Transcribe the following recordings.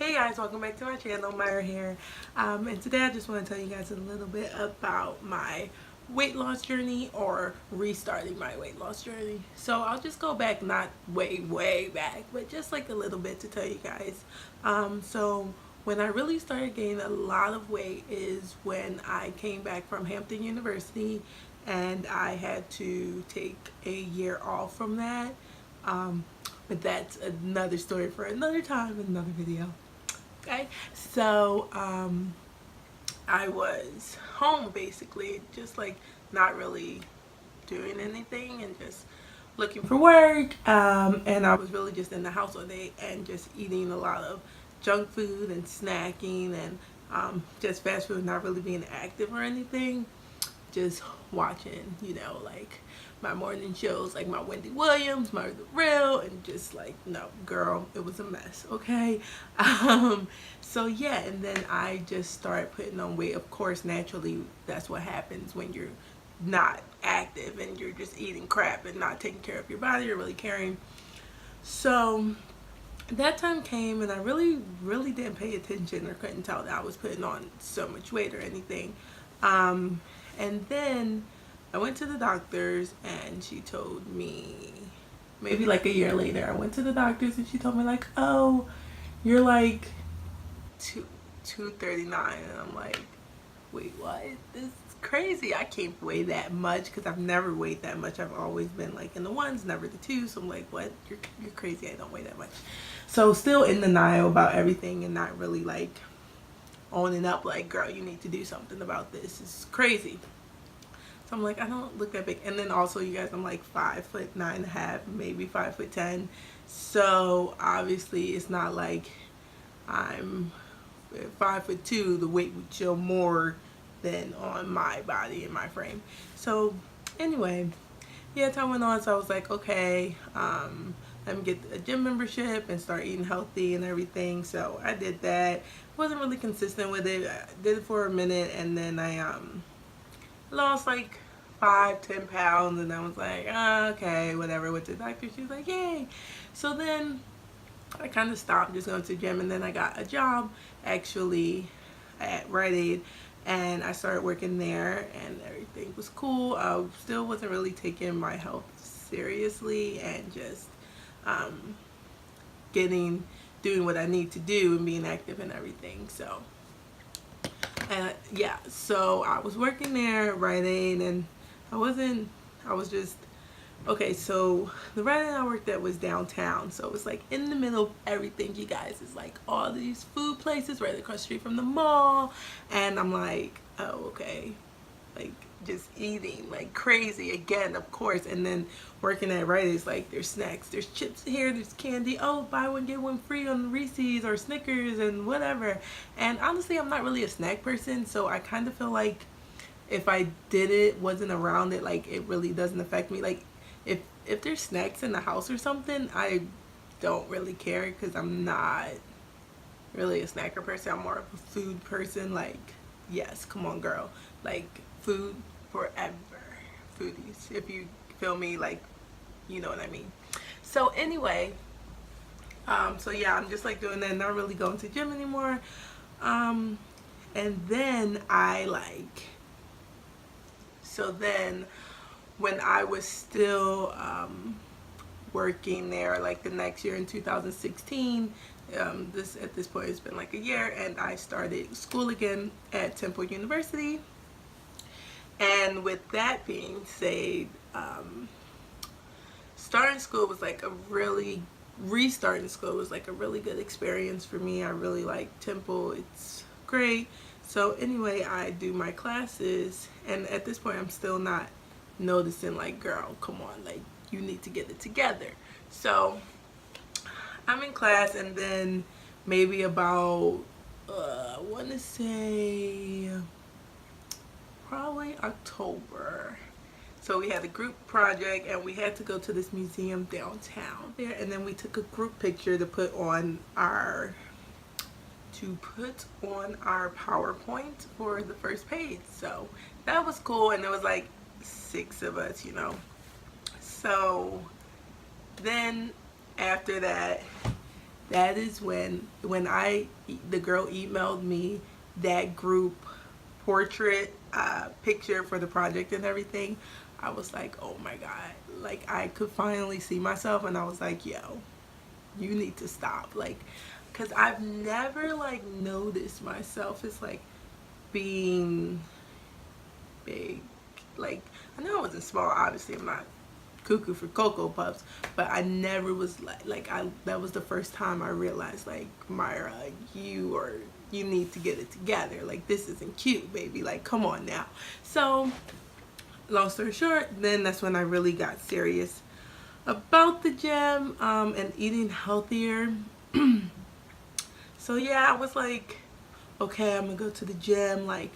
Hey guys, welcome back to my channel, Myra here. And today I just want to tell you guys a little bit about my weight loss journey, or restarting my weight loss journey. So I'll just go back, not way back, but just like a little bit to tell you guys. So when I really started gaining a lot of weight is when I came back from Hampton University, and I had to take a year off from that. But that's another story for another time, another video. Okay, so I was home basically, just like not really doing anything and just looking for work. And I was really just in the house all day and just eating a lot of junk food and snacking and just fast food, not really being active or anything. Just watching, like my morning shows, like my Wendy Williams, my The Real, and just like, no, girl, it was a mess, okay? So yeah, and then I just started putting on weight. Of course, naturally, that's what happens when you're not active and you're just eating crap and not taking care of your body or really caring. So that time came and I really didn't pay attention or couldn't tell that I was putting on so much weight or anything. And then I went to the doctors and she told me, maybe like a year later, I went to the doctors and she told me like, oh, you're like 239. And I'm like, wait, what? This is crazy. I can't weigh that much because I've never weighed that much. I've always been like in the ones, never the twos. So I'm like, what? You're crazy. I don't weigh that much. So still in denial about everything and not really like owning up, like, girl, you need to do something about this. It's crazy. So I'm like, I don't look that big. And then also, you guys, I'm like 5'9.5", maybe 5'10". So obviously it's not like I'm 5'2". The weight would show more than on my body and my frame. So anyway, yeah, time went on. So I was like, okay, let me get a gym membership and start eating healthy and everything. So I did that. Wasn't really consistent with it. I did it for a minute, and then I lost like 5-10 pounds, and I was like, okay, whatever. Went to the doctor. She was like, yay. So then I kind of stopped just going to the gym, and then I got a job actually at Rite Aid, and I started working there, and everything was cool. I still wasn't really taking my health seriously and just doing what I need to do and being active and everything. So yeah, so I was working there at Rite Aid, and I was just, okay, so the Rite Aid I worked at was downtown, so it was like in the middle of everything, you guys. It's like all these food places right across the street from the mall, and I'm like, oh, okay, like just eating like crazy again, of course. And then working at Rite Aid is like, there's snacks, there's chips here, there's candy, oh, buy one get one free on Reese's or Snickers and whatever. And honestly, I'm not really a snack person, so I kind of feel like if I wasn't around it, like it really doesn't affect me. Like if there's snacks in the house or something, I don't really care because I'm not really a snacker person. I'm more of a food person. Like, yes, come on, girl, like food forever. Foodies, if you feel me, like, you know what I mean. So anyway, so yeah, I'm just like doing that, not really going to the gym anymore. And then so then when I was still working there, like the next year in 2016, at this point it's been like a year, and I started school again at Temple University. And with that being said, restarting school was like a really good experience for me. I really like Temple. It's great. So anyway, I do my classes, and at this point I'm still not noticing like, girl, come on, like you need to get it together. So I'm in class, and then maybe about I want to say probably October. So we had a group project, and we had to go to this museum downtown there, and then we took a group picture to put on our PowerPoint for the first page. So that was cool, and there was like 6 of us, So then after that, that is when the girl emailed me that group portrait picture for the project and everything. I was like, oh my god, like I could finally see myself, and I was like, yo, you need to stop, like, because I've never like noticed myself as like being big. Like, I know I wasn't small, obviously I'm not cuckoo for Cocoa Puffs, but I never was like I that was the first time I realized, like, Myra, you need to get it together, like this isn't cute, baby, like come on now. So long story short, then that's when I really got serious about the gym and eating healthier. So yeah, I was like, okay, I'm gonna go to the gym like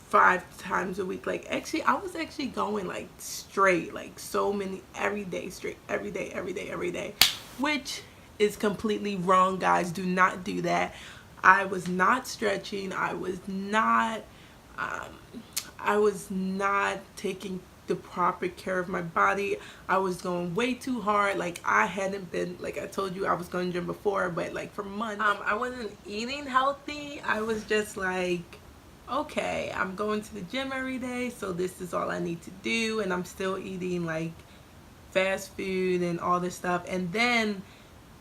5 times a week. Like, actually, I was actually going like straight, like so many, every day, straight, every day, every day, every day, which is completely wrong, guys. Do not do that. I was not stretching. I was not taking the proper care of my body. I was going way too hard. Like, I hadn't been, like I told you, I was going to gym before, but like for months, I wasn't eating healthy. I was just like, okay, I'm going to the gym every day, so this is all I need to do, and I'm still eating like fast food and all this stuff. And then,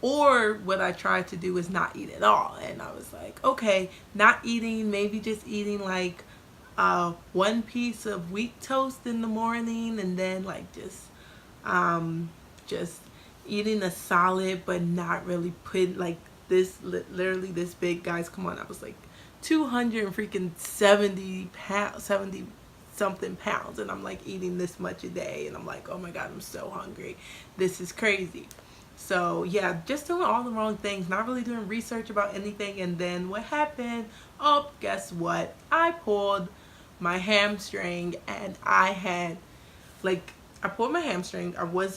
or what I tried to do is not eat at all, and I was like, okay, not eating, maybe just eating like one piece of wheat toast in the morning, and then like just eating a salad, but not really put like this, literally this big, guys, come on. I was like 270 pounds, 70 something pounds, and I'm like eating this much a day, and I'm like, oh my god, I'm so hungry, this is crazy. So yeah, just doing all the wrong things, not really doing research about anything. And then what happened? Oh, guess what? I pulled my hamstring, and I pulled my hamstring. I was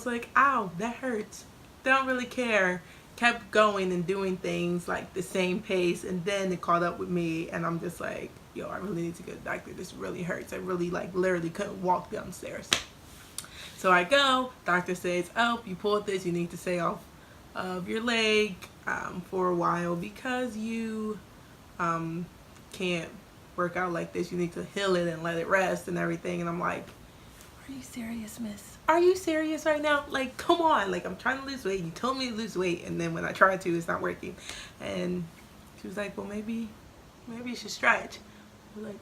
like, ow, that hurts. Don't really care. Kept going and doing things like the same pace, and then it caught up with me, and I'm just like, yo, I really need to go to the doctor. This really hurts. I really, like, literally couldn't walk downstairs. So I go, doctor says, oh, you pulled this, you need to stay off of your leg for a while because you can't work out like this. You need to heal it and let it rest and everything. And I'm like, are you serious, miss? Are you serious right now? Like, come on. Like, I'm trying to lose weight. You told me to lose weight, and then when I try to, it's not working. And she was like, well, maybe you should stretch. I was like,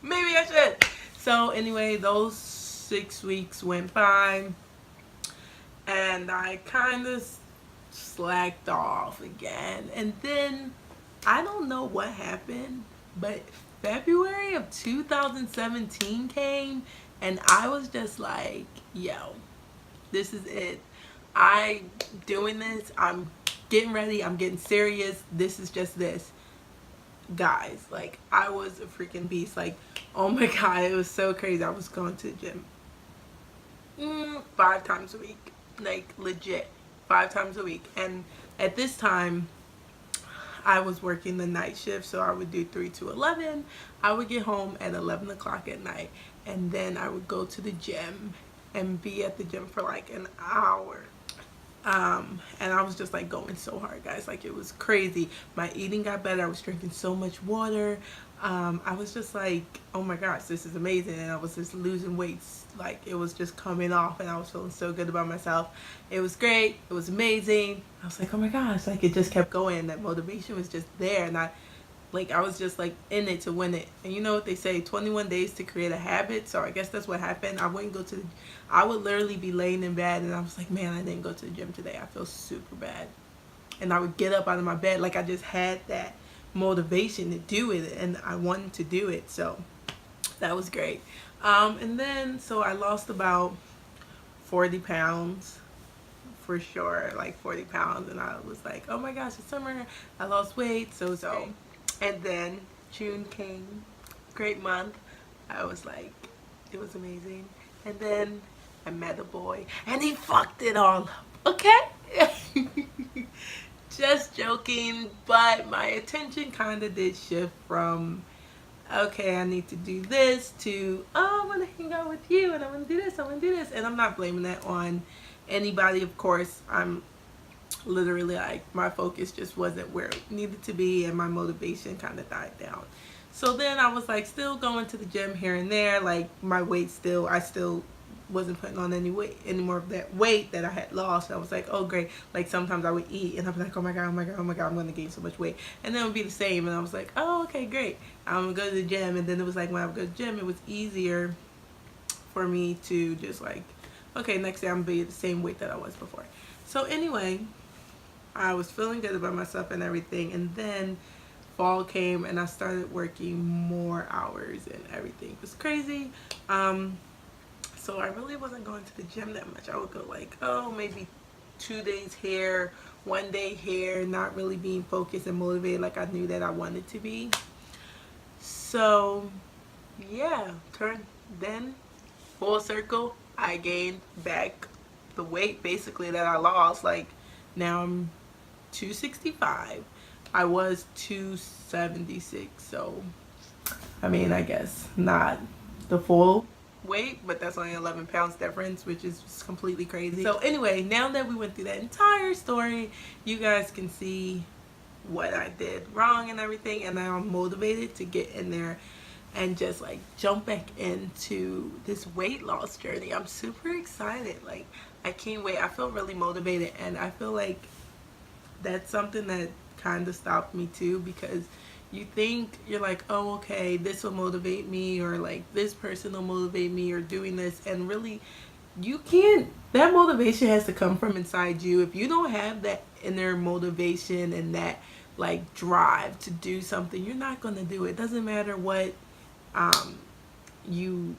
maybe I should. So anyway, those 6 weeks went by, and I kind of slacked off again. And then I don't know what happened, but February of 2017 came, and I was just like, yo, this is it. I'm doing this. I'm getting ready. I'm getting serious. This is just this. Guys, like, I was a freaking beast. Like, oh my god, it was so crazy. I was going to the gym 5 times a week, like legit 5 times a week. And at this time I was working the night shift, so I would do 3 to 11. I would get home at 11 o'clock at night, and then I would go to the gym and be at the gym for like an hour. And I was just like going so hard, guys. Like, it was crazy. My eating got better. I was drinking so much water. I was just like, oh my gosh, this is amazing. And I was just losing weight. Like, it was just coming off, and I was feeling so good about myself. It was great. It was amazing. I was like, oh my gosh, like, it just kept going. That motivation was just there, and I was just like in it to win it. And you know what they say, 21 days to create a habit. So I guess that's what happened. I wouldn't go to I would literally be laying in bed, and I was like, man, I didn't go to the gym today. I feel super bad. And I would get up out of my bed, like I just had that motivation to do it, and I wanted to do it. So that was great. And then, so I lost about 40 pounds for sure, like 40 pounds. And I was like, oh my gosh, it's summer. I lost weight. So. And then June came, great month. I was like, it was amazing. And then I met a boy, and he fucked it all up, okay? Just joking, but my attention kind of did shift from, okay, I need to do this, to, oh, I want to hang out with you, and I want to do this, I want to do this. And I'm not blaming that on anybody, of course, I'm literally like, my focus just wasn't where it needed to be, and my motivation kind of died down. So then I was like still going to the gym here and there, like my weight still, I still wasn't putting on any weight, any more of that weight that I had lost. I was like, oh great. Like sometimes I would eat and I'd be like, oh my god, oh my god, oh my god, I'm gonna gain so much weight, and then it would be the same, and I was like, oh okay, great, I'm gonna go to the gym. And then it was like when I would go to the gym, it was easier for me to just like, okay, next day I'm gonna be the same weight that I was before. So anyway, I was feeling good about myself and everything, and then fall came and I started working more hours and everything was crazy. So I really wasn't going to the gym that much. I would go like, oh, maybe 2 days here, 1 day here, not really being focused and motivated like I knew that I wanted to be. So yeah, then full circle, I gained back the weight basically that I lost. Like now I'm 265. I was 276. So I mean, I guess not the full weight, but that's only 11 pounds difference, which is just completely crazy. So anyway, now that we went through that entire story, you guys can see what I did wrong and everything, and now I'm motivated to get in there and just like jump back into this weight loss journey. I'm super excited. Like I can't wait. I feel really motivated, and I feel like that's something that kind of stopped me too, because you think, you're like, oh okay, this will motivate me, or like this person will motivate me, or doing this, and really you can't. That motivation has to come from inside you. If you don't have that inner motivation and that like drive to do something, you're not going to do it. Doesn't matter what you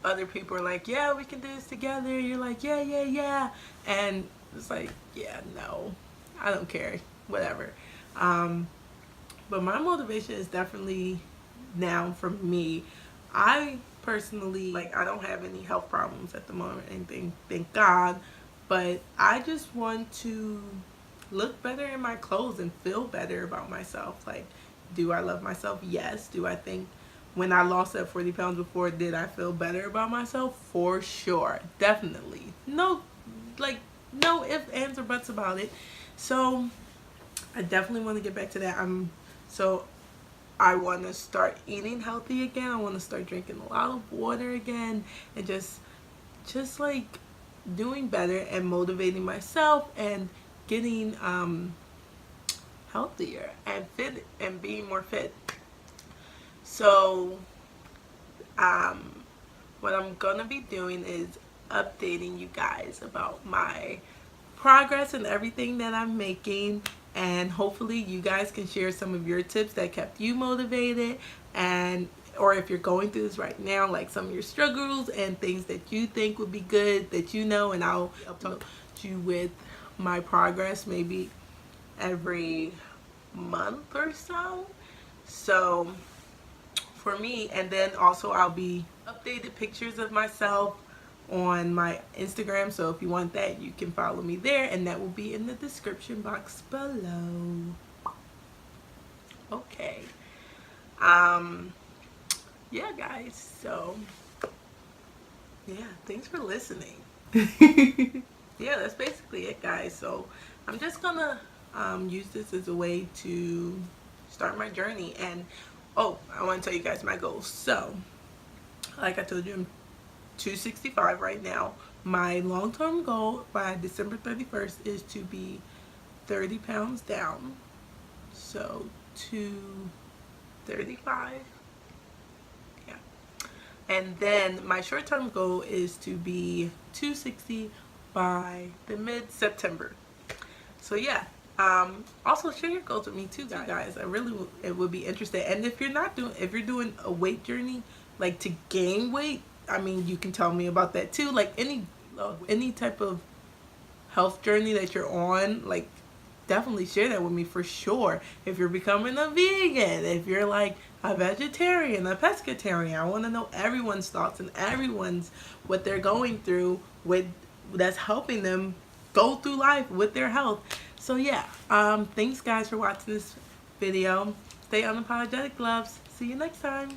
other people are like, yeah, we can do this together. You're like, yeah, yeah, yeah, and it's like, yeah, no, I don't care, whatever. But my motivation is definitely now from me. I personally, like, I don't have any health problems at the moment, anything, thank God. But I just want to look better in my clothes and feel better about myself. Like, do I love myself? Yes. Do I think when I lost that 40 pounds before, did I feel better about myself? For sure. Definitely. No, like, no ifs, ands, or buts about it. So I definitely want to get back to that. So I want to start eating healthy again. I want to start drinking a lot of water again, and just like doing better and motivating myself and getting healthier and fit and being more fit. So what I'm gonna be doing is updating you guys about my progress and everything that I'm making, and hopefully you guys can share some of your tips that kept you motivated, and or if you're going through this right now, like some of your struggles and things that you think would be good that you know, and I'll update you with my progress maybe every month or so. So for me, and then also I'll be updated pictures of myself on my Instagram, so if you want that, you can follow me there, and that will be in the description box below. Okay, yeah guys, so yeah, thanks for listening. Yeah, that's basically it guys. So I'm just gonna use this as a way to start my journey. And oh, I want to tell you guys my goals. So like I told you, I'm 265 right now. My long-term goal by December 31st is to be 30 pounds down. So 235. Yeah. And then my short-term goal is to be 260 by the mid-September. So yeah. Also share your goals with me too, guys. I really would be interested. And if you're doing a weight journey, like to gain weight, I mean, you can tell me about that too. Like any type of health journey that you're on, like definitely share that with me for sure. If you're becoming a vegan, if you're like a vegetarian, a pescatarian, I want to know everyone's thoughts and everyone's what they're going through with that's helping them go through life with their health. So yeah, thanks guys for watching this video. Stay unapologetic, loves. See you next time.